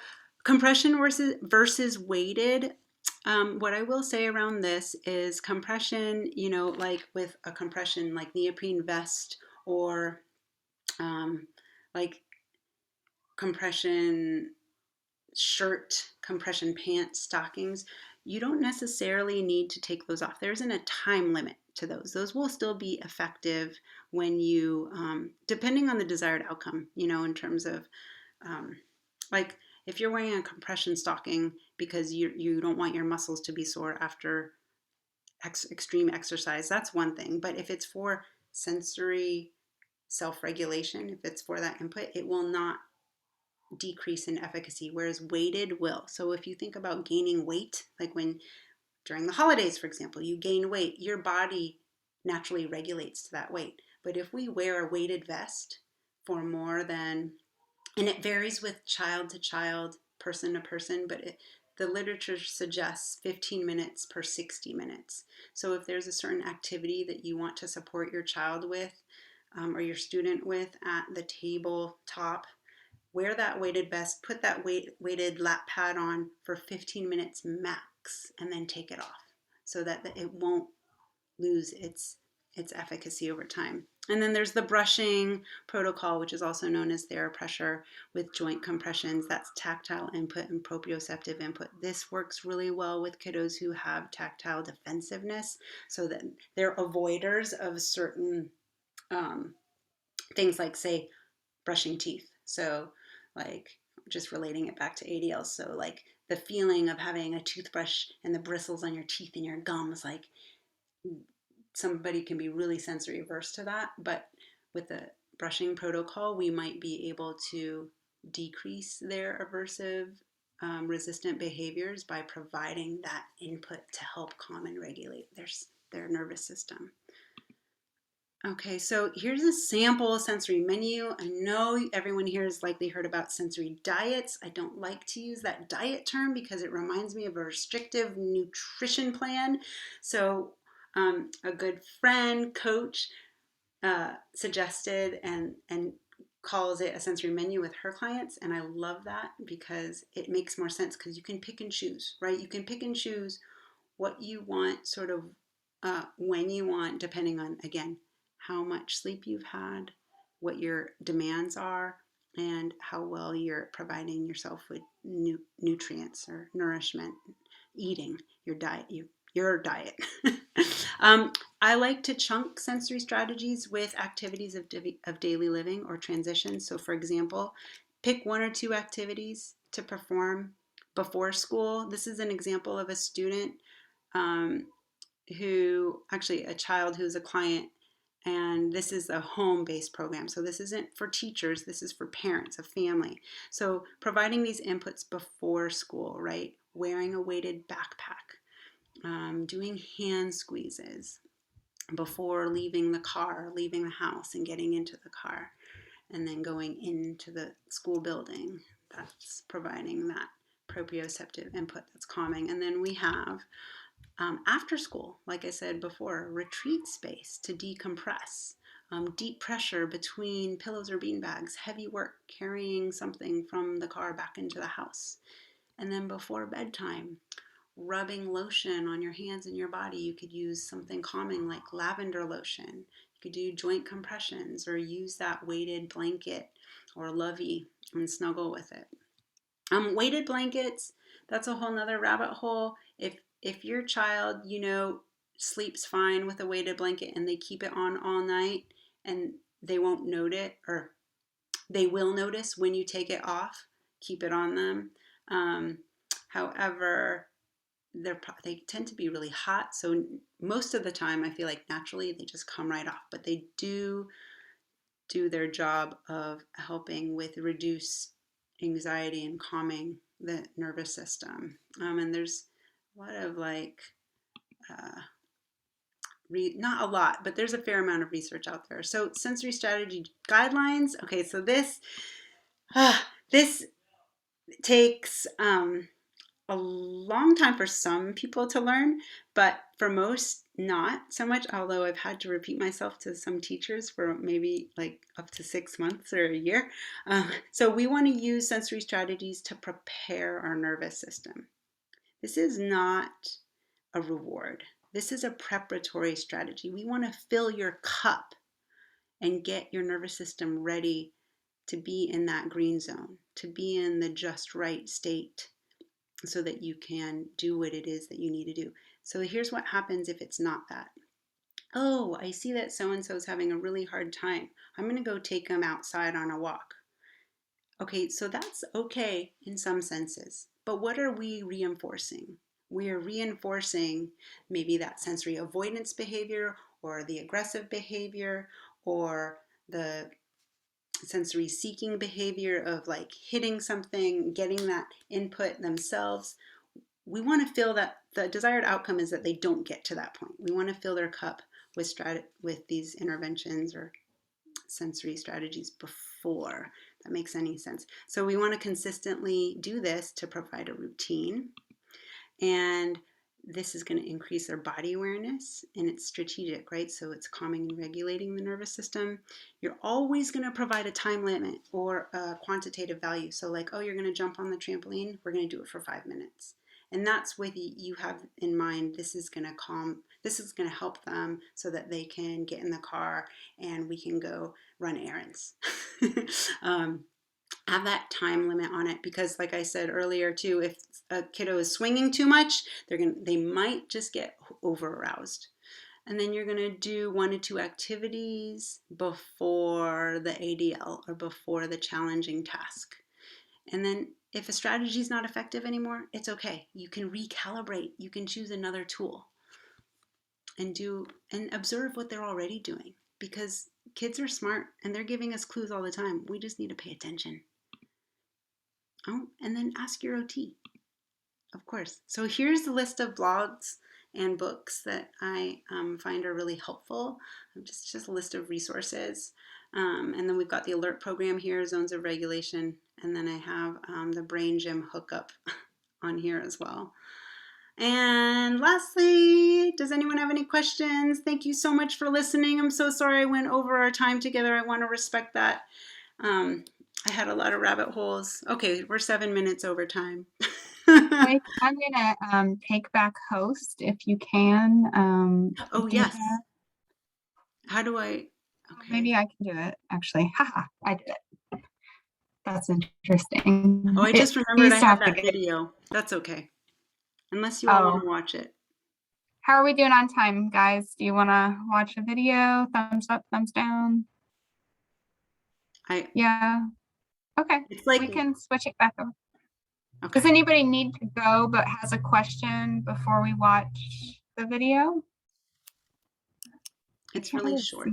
compression versus weighted. What I will say around this is compression, like with a compression like neoprene vest or like compression shirt, compression pants, stockings, you don't necessarily need to take those off. There isn't a time limit to those. Those will still be effective when you, depending on the desired outcome, in terms of um, like if you're wearing a compression stocking because you don't want your muscles to be sore after extreme exercise, that's one thing. But if it's for sensory self-regulation, if it's for that input, it will not decrease in efficacy, whereas weighted will. So if you think about gaining weight, like when during the holidays, for example, you gain weight, your body naturally regulates to that weight. But if we wear a weighted vest for more than, and it varies with child to child, person to person, but the literature suggests 15 minutes per 60 minutes. So if there's a certain activity that you want to support your child with, or your student with at the tabletop, wear that weighted vest, put that weighted lap pad on for 15 minutes max, and then take it off so that it won't lose its efficacy over time. And then there's the brushing protocol, which is also known as TheraPressure with joint compressions. That's tactile input and proprioceptive input. This works really well with kiddos who have tactile defensiveness, so that they're avoiders of certain things like, say, brushing teeth. So, like, just relating it back to ADL. So, like, the feeling of having a toothbrush and the bristles on your teeth and your gums, like, somebody can be really sensory averse to that. But with the brushing protocol, we might be able to decrease their aversive, resistant behaviors by providing that input to help calm and regulate their nervous system. Okay, so here's a sample sensory menu. I know everyone here has likely heard about sensory diets. I don't like to use that diet term because it reminds me of a restrictive nutrition plan. So a good friend, coach, suggested and calls it a sensory menu with her clients. And I love that because it makes more sense because you can pick and choose, right? You can pick and choose what you want, sort of when you want, depending on, again, how much sleep you've had, what your demands are, and how well you're providing yourself with nutrients or nourishment, eating your diet, your diet. I like to chunk sensory strategies with activities of daily living or transitions. So, for example, pick one or two activities to perform before school. This is an example of a student who, actually a child who's a client, and this is a home-based program. So this isn't for teachers, this is for parents, a family. So providing these inputs before school, right? Wearing a weighted backpack, doing hand squeezes before leaving the car, leaving the house and getting into the car, and then going into the school building. That's providing that proprioceptive input that's calming. And then we have after school, like I said before, retreat space to decompress, deep pressure between pillows or beanbags, heavy work, carrying something from the car back into the house. And then before bedtime, rubbing lotion on your hands and your body. You could use something calming like lavender lotion. You could do joint compressions or use that weighted blanket or lovey and snuggle with it. Weighted blankets, that's a whole nother rabbit hole. If your child, sleeps fine with a weighted blanket and they keep it on all night and they won't notice, or they will notice when you take it off, keep it on them. However, they tend to be really hot, so most of the time I feel like naturally they just come right off, but they do their job of helping with reduce anxiety and calming the nervous system. And there's a lot of not a lot, but there's a fair amount of research out there. So sensory strategy guidelines. Okay, so this takes a long time for some people to learn, but for most, not so much, although I've had to repeat myself to some teachers for maybe like up to 6 months or a year. So we want to use sensory strategies to prepare our nervous system. This is not a reward. This is a preparatory strategy. We want to fill your cup and get your nervous system ready to be in that green zone, to be in the just right state so that you can do what it is that you need to do. So here's what happens if it's not that. Oh, I see that so and so is having a really hard time. I'm going to go take them outside on a walk. Okay, so that's okay in some senses, but what are we reinforcing? We are reinforcing maybe that sensory avoidance behavior or the aggressive behavior or the sensory seeking behavior of like hitting something, getting that input themselves. We want to feel that the desired outcome is that they don't get to that point. We want to fill their cup with these interventions or sensory strategies before that makes any sense. So we want to consistently do this to provide a routine, and this is going to increase their body awareness, and it's strategic, right? So it's calming and regulating the nervous system. You're always going to provide a time limit or a quantitative value. So like, oh, you're going to jump on the trampoline, we're going to do it for 5 minutes. And that's with you have in mind, this is going to help them so that they can get in the car and we can go run errands. Have that time limit on it, because like I said earlier too, if a kiddo is swinging too much, they might just get over aroused. And then you're going to do 1 to 2 activities before the ADL or before the challenging task. And then if a strategy is not effective anymore, it's okay. You can recalibrate. You can choose another tool and observe what they're already doing, because kids are smart and they're giving us clues all the time. We just need to pay attention. Oh, and then ask your OT, of course. So here's the list of blogs and books that I find are really helpful. Just a list of resources. And then we've got the alert program here, zones of regulation. And then I have the brain gym hookup on here as well. And lastly, does anyone have any questions? Thank you so much for listening. I'm so sorry I went over our time together. I want to respect that. I had a lot of rabbit holes. Okay, we're 7 minutes over time. I'm gonna take back host if you can. Oh, do yes. that. How do I? Okay. Maybe I can do it, actually. Haha, I did it. That's interesting. Oh, I just remembered I had that get... video. That's okay. Unless you all want to watch it. How are we doing on time, guys? Do you want to watch a video? Thumbs up, thumbs down? Yeah. Okay. It's like we can switch it back over. Okay. Does anybody need to go but has a question before we watch the video? It's really short.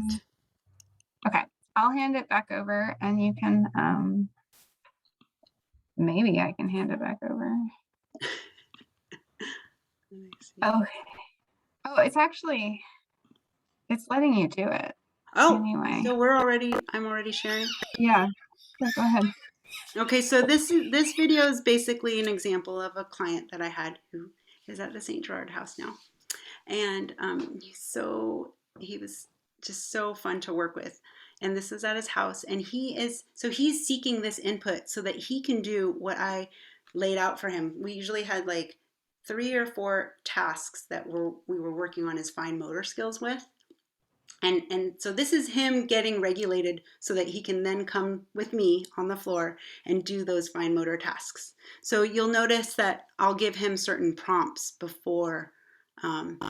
Okay. I'll hand it back over and you can, maybe I can hand it back over. Oh, it's letting you do it. Oh, anyway. So I'm already sharing? Yeah. Go ahead. Okay, so this video is basically an example of a client that I had who is at the St. Gerard house now. And he was just so fun to work with. And this is at his house. And he's seeking this input so that he can do what I laid out for him. We usually had like 3 or 4 tasks that we were working on his fine motor skills with. And so this is him getting regulated so that he can then come with me on the floor and do those fine motor tasks. So you'll notice that I'll give him certain prompts before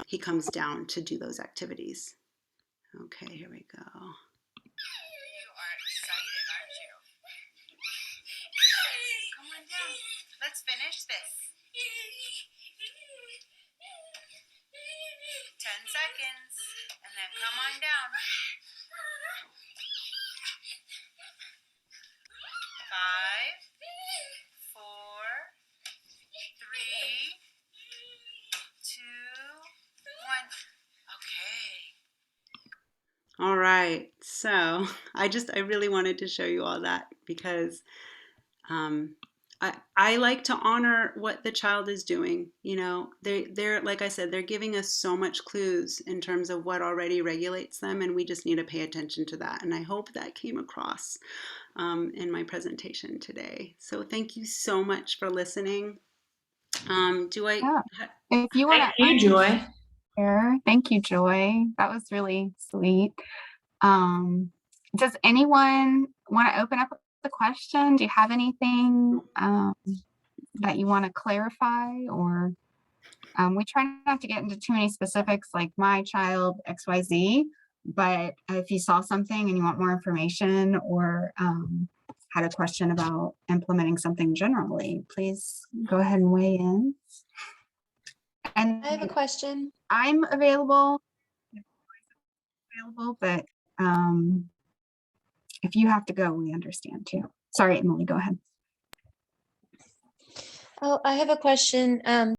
he comes down to do those activities. Okay, here we go. You are excited, aren't you? Come on down. Let's finish this. 10 seconds, and then come on down. 5, 4, 3, 2, 1. Okay. All right. So I really wanted to show you all that because I like to honor what the child is doing. You know, they're like I said, they're giving us so much clues in terms of what already regulates them, and we just need to pay attention to that. And I hope that came across in my presentation today. So thank you so much for listening. If you want to, thank you, Joy. Thank you, Joy. That was really sweet. Does anyone want to open up the question? Do you have anything that you want to clarify, or we try not to get into too many specifics like my child XYZ, but if you saw something and you want more information, or had a question about implementing something generally, please go ahead and weigh in. And I have a question. I'm available, but if you have to go, we understand too. Sorry, Emily, go ahead. Oh, I have a question.